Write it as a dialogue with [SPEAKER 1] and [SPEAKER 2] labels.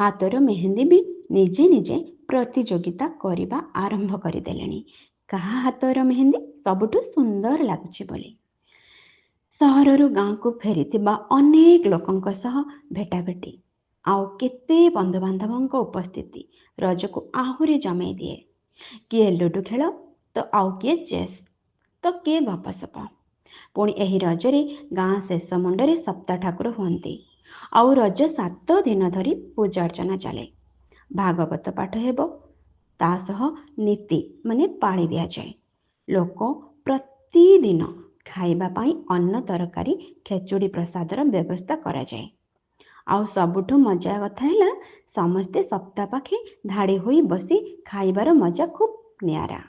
[SPEAKER 1] ହାତର ମେହେନ୍ଦି ବି ନିଜେ ନିଜେ ପ୍ରତିଯୋଗିତା କରିବା ଆରମ୍ଭ କରିଦେଲେଣି। କାହା ହାତର ମେହେନ୍ଦି ସବୁଠୁ ସୁନ୍ଦର ଲାଗୁଛି ବୋଲି। ସହରରୁ ଗାଁକୁ ଫେରିଥିବା ଅନେକ ଲୋକଙ୍କ ସହ ଭେଟାଭେଟି ଆଉ କେତେ ବନ୍ଧୁବାନ୍ଧବଙ୍କ ଉପସ୍ଥିତି ରଜକୁ ଆହୁରି ଜମେଇ ଦିଏ। କିଏ ଲୁଡୁ ଖେଳ ତ ଆଉ କିଏ ଚେସ୍ ତ କିଏ ଗପସପ। ପୁଣି ଏହି ରଜରେ ଗାଁ ଶେଷ ମୁଣ୍ଡରେ ସପ୍ତା ଠାକୁର ହୁଅନ୍ତି ଆଉ ରଜ 7 ଦିନ ଧରି ପୂଜା ଅର୍ଚ୍ଚନା ଚାଲେ। ଭାଗବତ ପାଠ ହେବ, ତା ସହ ନୀତି ମାନେ ପାଳି ଦିଆଯାଏ। ଲୋକ ପ୍ରତିଦିନ ଖାଇବା ପାଇଁ ଅନ୍ନ ତରକାରୀ ଖେଚୁଡ଼ି ପ୍ରସାଦର ବ୍ୟବସ୍ଥା କରାଯାଏ। ଆଉ ସବୁଠୁ ମଜା କଥା ହେଲା ସମସ୍ତେ ସପ୍ତା ପାଖେ ଧାଡ଼ି ହୋଇ ବସି ଖାଇବାର ମଜା ଖୁବ୍ ନିଆରା।